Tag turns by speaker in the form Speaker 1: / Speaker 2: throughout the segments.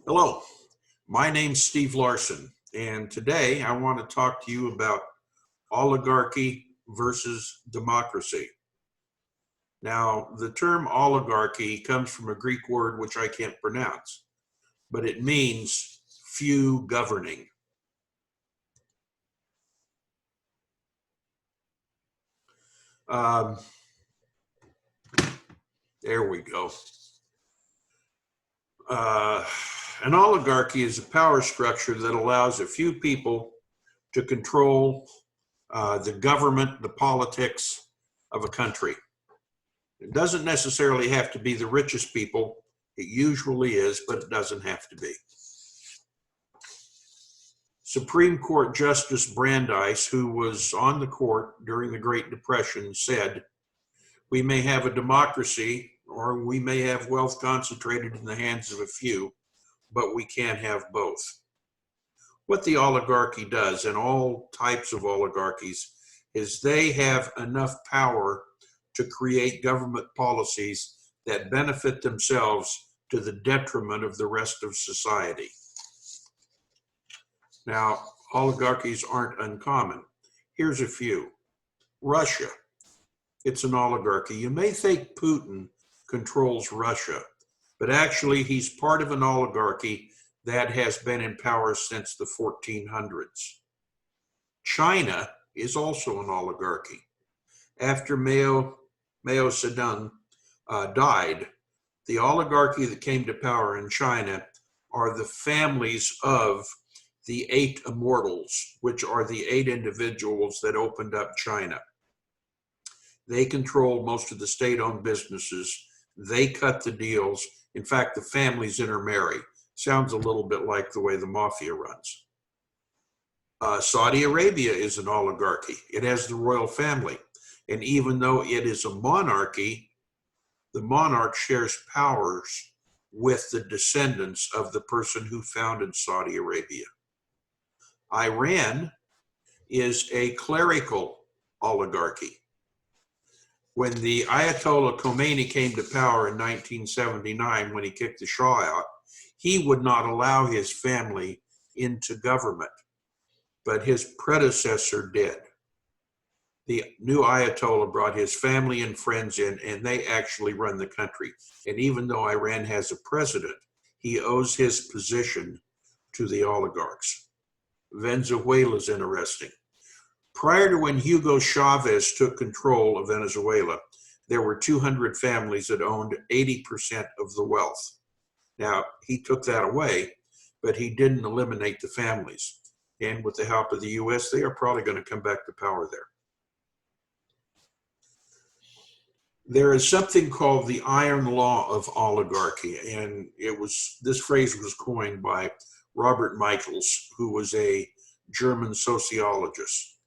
Speaker 1: Hello, my name's Steve Larson, and today I want to talk to you about oligarchy versus democracy. Now, the term oligarchy comes from a Greek word which I can't pronounce, but it means few governing. Um, there we go. Uh, an oligarchy is a power structure that allows a few people to control the government, the politics of a country. It doesn't necessarily have to be the richest people. It usually is, but it doesn't have to be. Supreme Court Justice Brandeis, who was on the court during the Great Depression, said, "We may have a democracy or we may have wealth concentrated in the hands of a few, but we can't have both." What the oligarchy does, and all types of oligarchies, is they have enough power to create government policies that benefit themselves to the detriment of the rest of society. Now, oligarchies aren't uncommon. Here's a few. Russia, it's an oligarchy. You may think Putin controls Russia, but actually he's part of an oligarchy that has been in power since the 1400s. China is also an oligarchy. After Mao Zedong died, the oligarchy that came to power in China are the families of the eight immortals, which are the eight individuals that opened up China. They control most of the state-owned businesses. They cut the deals. In fact, the families intermarry. Sounds a little bit like the way the mafia runs. Saudi Arabia is an oligarchy. It has the royal family. And even though it is a monarchy, the monarch shares powers with the descendants of the person who founded Saudi Arabia. Iran is a clerical oligarchy. When the Ayatollah Khomeini came to power in 1979, when he kicked the Shah out, he would not allow his family into government, but his predecessor did. The new Ayatollah brought his family and friends in, and they actually run the country. And even though Iran has a president, he owes his position to the oligarchs. Venezuela is interesting. Prior to when Hugo Chavez took control of Venezuela, there were 200 families that owned 80% of the wealth. Now, he took that away, but he didn't eliminate the families. And with the help of the US, they are probably going to come back to power there. There is something called the iron law of oligarchy, and this phrase was coined by Robert Michels, who was a German sociologist.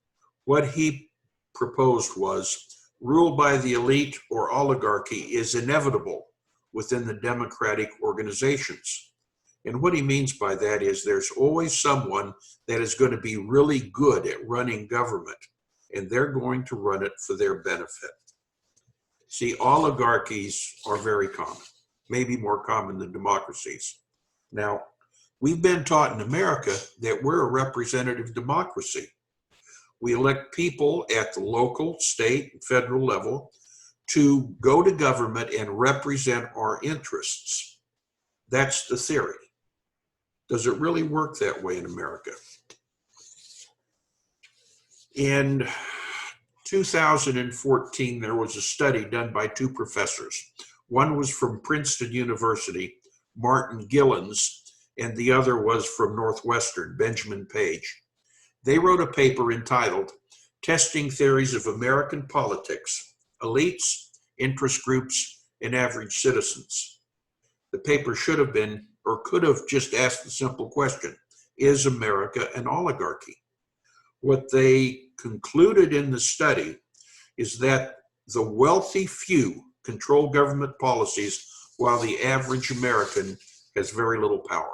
Speaker 1: What he proposed was rule by the elite or oligarchy is inevitable within the democratic organizations. And what he means by that is there's always someone that is going to be really good at running government, and they're going to run it for their benefit. See, oligarchies are very common, maybe more common than democracies. Now, we've been taught in America that we're a representative democracy. We elect people at the local, state, and federal level to go to government and represent our interests. That's the theory. Does it really work that way in America? In 2014, there was a study done by two professors. One was from Princeton University, Martin Gillens, and the other was from Northwestern, Benjamin Page. They wrote a paper entitled Testing Theories of American Politics, Elites, Interest Groups, and Average Citizens. The paper should have been, or could have just asked the simple question, is America an oligarchy? What they concluded in the study is that the wealthy few control government policies while the average American has very little power.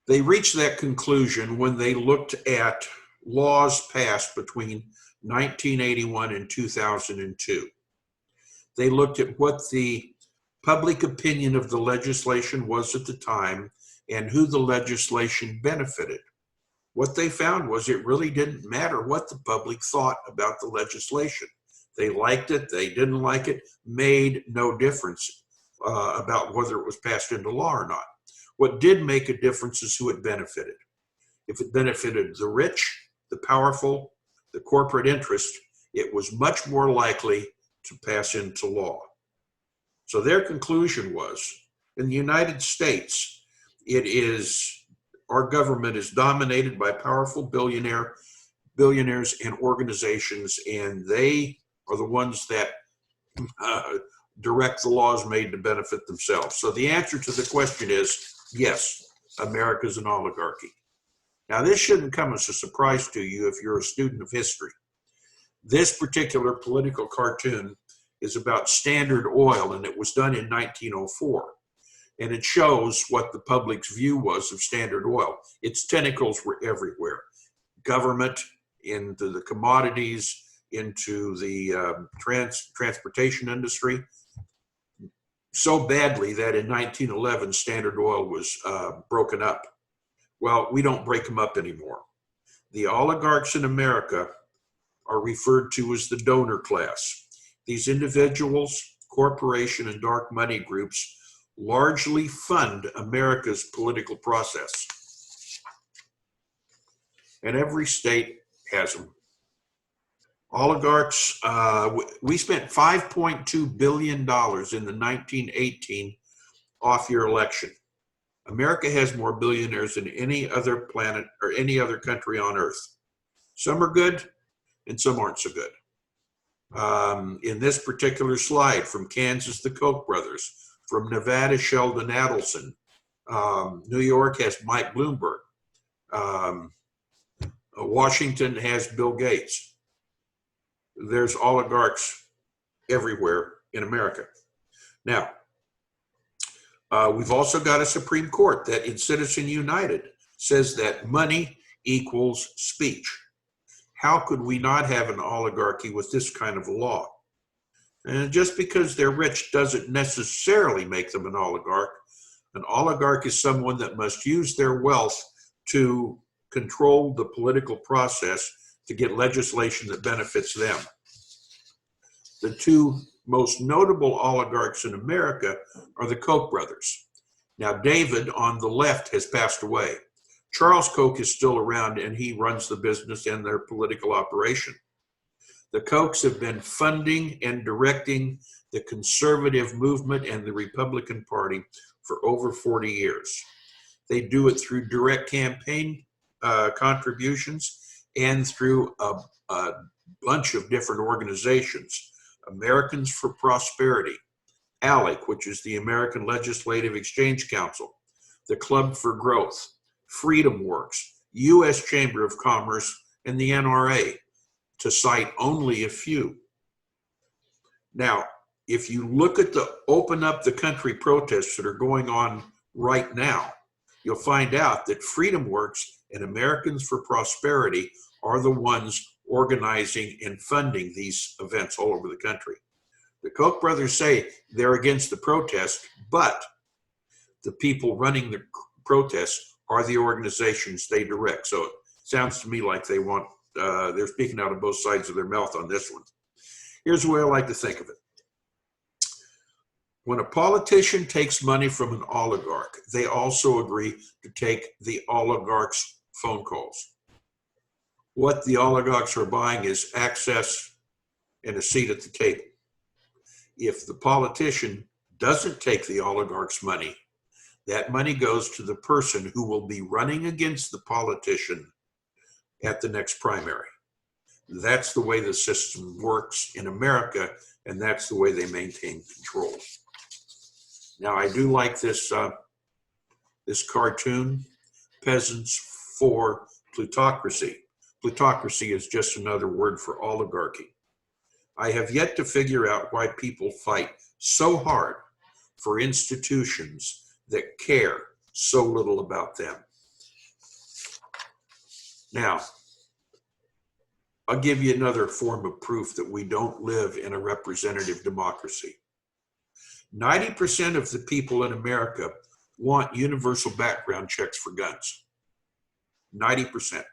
Speaker 1: They reached that conclusion when they looked at laws passed between 1981 and 2002. They looked at what the public opinion of the legislation was at the time, and who the legislation benefited. What they found was it really didn't matter what the public thought about the legislation. They liked it, they didn't like it, made no difference about whether it was passed into law or not. What did make a difference is who it benefited. If it benefited the rich, the powerful, the corporate interest, it was much more likely to pass into law. So their conclusion was, in the United States, our government is dominated by powerful billionaires and organizations, and they are the ones that direct the laws made to benefit themselves. So the answer to the question is yes, America's an oligarchy. Now, this shouldn't come as a surprise to you if you're a student of history. This particular political cartoon is about Standard Oil, and it was done in 1904. And it shows what the public's view was of Standard Oil. Its tentacles were everywhere. Government, into the commodities, into the transportation industry, so badly that in 1911, Standard Oil was broken up. Well, we don't break them up anymore. The oligarchs in America are referred to as the donor class. These individuals, corporation, and dark money groups largely fund America's political process. And every state has them. Oligarchs, we spent $5.2 billion in the 1918 off-year election. America has more billionaires than any other planet or any other country on earth. Some are good and some aren't so good. In this particular slide, from Kansas, the Koch brothers, from Nevada, Sheldon Adelson, New York has Mike Bloomberg, Washington has Bill Gates. There's oligarchs everywhere in America. Now, we've also got a Supreme Court that in Citizen United says that money equals speech. How could we not have an oligarchy with this kind of a law? And just because they're rich doesn't necessarily make them an oligarch. An oligarch is someone that must use their wealth to control the political process to get legislation that benefits them. The two most notable oligarchs in America are the Koch brothers. Now, David on the left has passed away. Charles Koch is still around, and he runs the business and their political operation. The Kochs have been funding and directing the conservative movement and the Republican Party for over 40 years. They do it through direct campaign contributions and through a bunch of different organizations. Americans for Prosperity, ALEC, which is the American Legislative Exchange Council, the Club for Growth, Freedom Works, U.S. Chamber of Commerce, and the NRA, to cite only a few. Now, if you look at the Open Up the Country protests that are going on right now, you'll find out that Freedom Works and Americans for Prosperity are the ones organizing and funding these events all over the country. The Koch brothers say they're against the protest, but the people running the protests are the organizations they direct. So it sounds to me like they're speaking out of both sides of their mouth on this one. Here's the way I like to think of it. When a politician takes money from an oligarch, they also agree to take the oligarch's phone calls. What the oligarchs are buying is access and a seat at the table. If the politician doesn't take the oligarch's money, that money goes to the person who will be running against the politician at the next primary. That's the way the system works in America, and that's the way they maintain control. Now, I do like this cartoon, Peasants for Plutocracy. Plutocracy is just another word for oligarchy. I have yet to figure out why people fight so hard for institutions that care so little about them. Now, I'll give you another form of proof that we don't live in a representative democracy. 90% of the people in America want universal background checks for guns. 90%.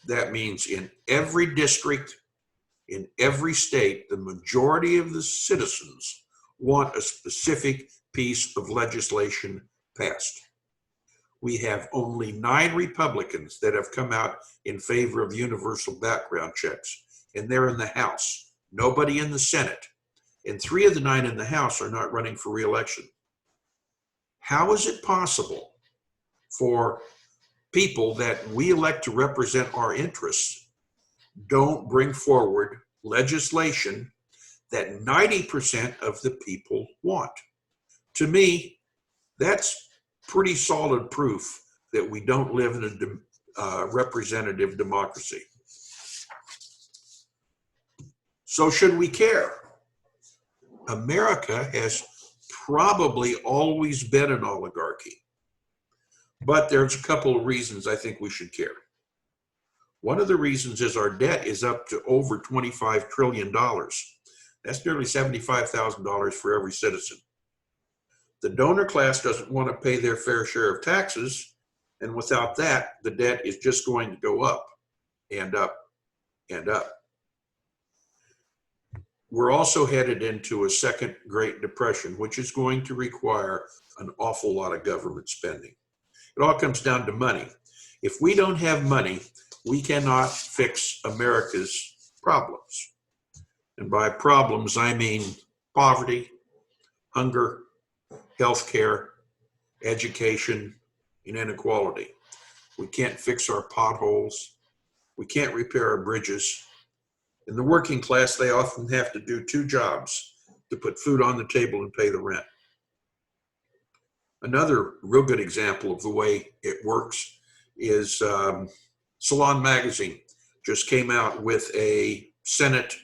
Speaker 1: That means in every district, in every state, the majority of the citizens want a specific piece of legislation passed. We have only 9 Republicans that have come out in favor of universal background checks, and they're in the House. Nobody in the Senate. And 3 of the 9 in the House are not running for re-election. How is it possible for people that we elect to represent our interests don't bring forward legislation that 90% of the people want? To me, that's pretty solid proof that we don't live in a representative democracy. So should we care? America has probably always been an oligarchy, but there's a couple of reasons I think we should care. One of the reasons is our debt is up to over $25 trillion. That's nearly $75,000 for every citizen. The donor class doesn't want to pay their fair share of taxes, and without that, the debt is just going to go up and up and up. We're also headed into a second Great Depression, which is going to require an awful lot of government spending. It all comes down to money. If we don't have money, we cannot fix America's problems. And by problems, I mean poverty, hunger, healthcare, education, and inequality. We can't fix our potholes. We can't repair our bridges. In the working class, they often have to do 2 jobs to put food on the table and pay the rent. Another real good example of the way it works is Salon Magazine just came out with a Senate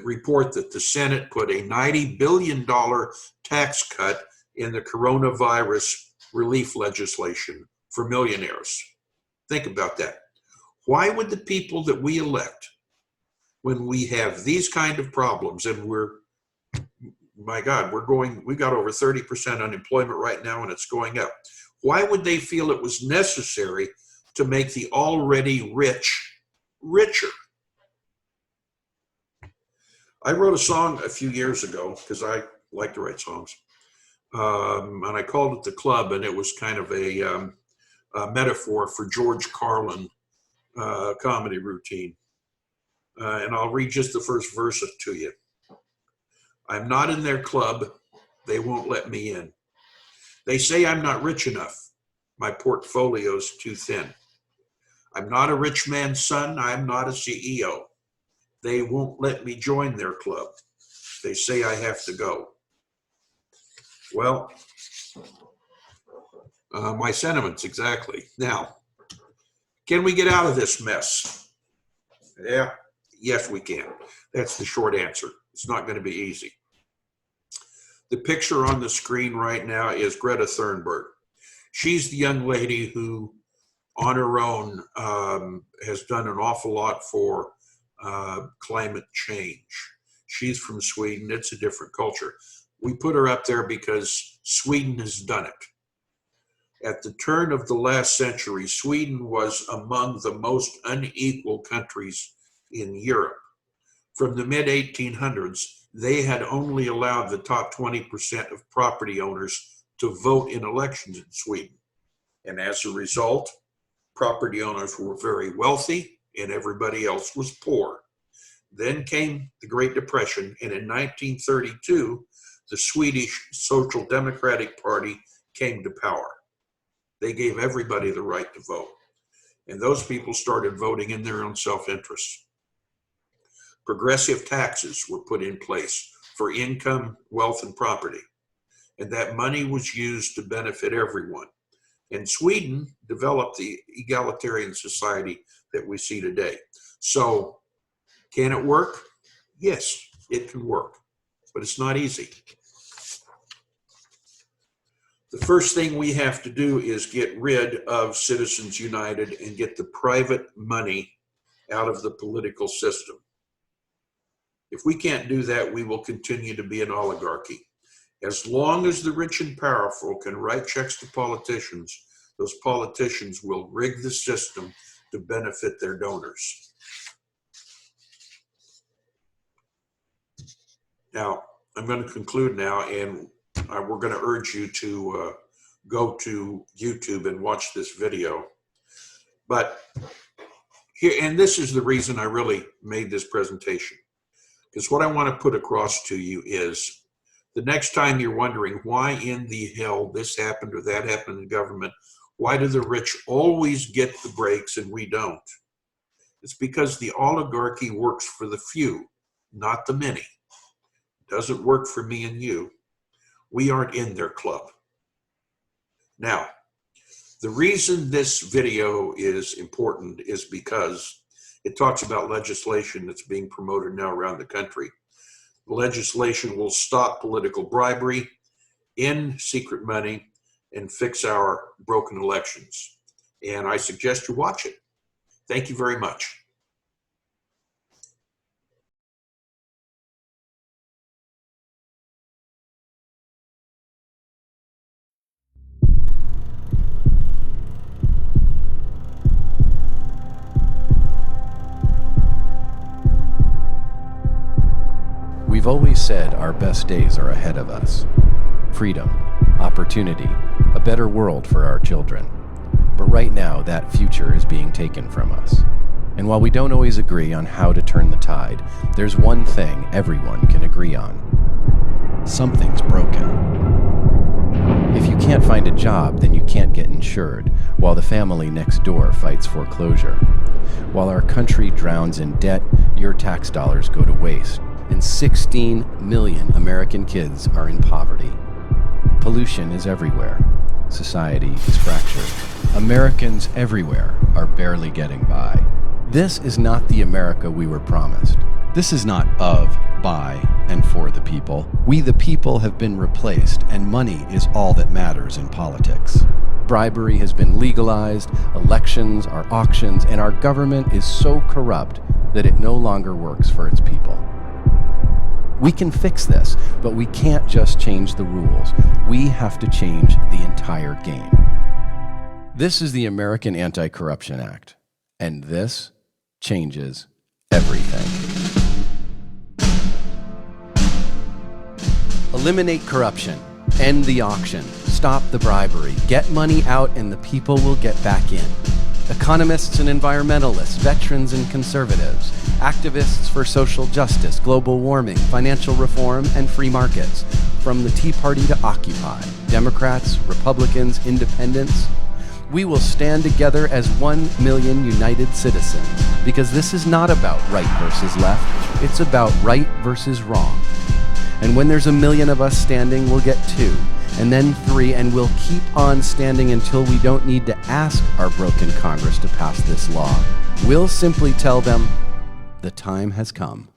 Speaker 1: report that the Senate put a $90 billion tax cut in the coronavirus relief legislation for millionaires. Think about that. Why would the people that we elect, when we have these kind of problems, and my God, we got over 30% unemployment right now and it's going up. Why would they feel it was necessary to make the already rich richer? I wrote a song a few years ago because I like to write songs. And I called it The Club, and it was kind of a metaphor for George Carlin comedy routine. And I'll read just the first verse to you. I'm not in their club. They won't let me in. They say I'm not rich enough. My portfolio's too thin. I'm not a rich man's son. I'm not a CEO. They won't let me join their club. They say I have to go. Well, my sentiments exactly. Now, can we get out of this mess? Yeah, yes, we can. That's the short answer. It's not going to be easy. The picture on the screen right now is Greta Thunberg. She's the young lady who, on her own, has done an awful lot for climate change. She's from Sweden. It's a different culture. We put her up there because Sweden has done it. At the turn of the last century, Sweden was among the most unequal countries in Europe. From the mid-1800s, they had only allowed the top 20% of property owners to vote in elections in Sweden. And as a result, property owners were very wealthy and everybody else was poor. Then came the Great Depression, and in 1932, the Swedish Social Democratic Party came to power. They gave everybody the right to vote. And those people started voting in their own self-interest. Progressive taxes were put in place for income, wealth, and property. And that money was used to benefit everyone. And Sweden developed the egalitarian society that we see today. So, can it work? Yes, it can work, but it's not easy. The first thing we have to do is get rid of Citizens United and get the private money out of the political system. If we can't do that, we will continue to be an oligarchy. As long as the rich and powerful can write checks to politicians, those politicians will rig the system to benefit their donors. Now, I'm going to conclude now, and we're going to urge you to go to YouTube and watch this video. But here, and this is the reason I really made this presentation, because what I want to put across to you is the next time you're wondering why in the hell this happened or that happened in government, why do the rich always get the breaks and we don't? It's because the oligarchy works for the few, not the many. It doesn't work for me and you. We aren't in their club. Now, the reason this video is important is because it talks about legislation that's being promoted now around the country. The legislation will stop political bribery, end secret money, and fix our broken elections. And I suggest you watch it. Thank you very much.
Speaker 2: We've always said our best days are ahead of us. Freedom, opportunity, a better world for our children. But right now, that future is being taken from us. And while we don't always agree on how to turn the tide, there's one thing everyone can agree on. Something's broken. If you can't find a job, then you can't get insured, while the family next door fights foreclosure. While our country drowns in debt, your tax dollars go to waste, and 16 million American kids are in poverty. Pollution is everywhere. Society is fractured. Americans everywhere are barely getting by. This is not the America we were promised. This is not of, by, and for the people. We the people have been replaced, and money is all that matters in politics. Bribery has been legalized, elections are auctions, and our government is so corrupt that it no longer works for its people. We can fix this, but we can't just change the rules. We have to change the entire game. This is the American Anti-Corruption Act, and this changes everything. Eliminate corruption, end the auction, stop the bribery, get money out and the people will get back in. Economists and environmentalists, veterans and conservatives, activists for social justice, global warming, financial reform, and free markets. From the Tea Party to Occupy, Democrats, Republicans, independents, we will stand together as 1 million united citizens, because this is not about right versus left, it's about right versus wrong. And when there's 1 million of us standing, we'll get 2, and then 3, and we'll keep on standing until we don't need to ask our broken Congress to pass this law. We'll simply tell them, the time has come.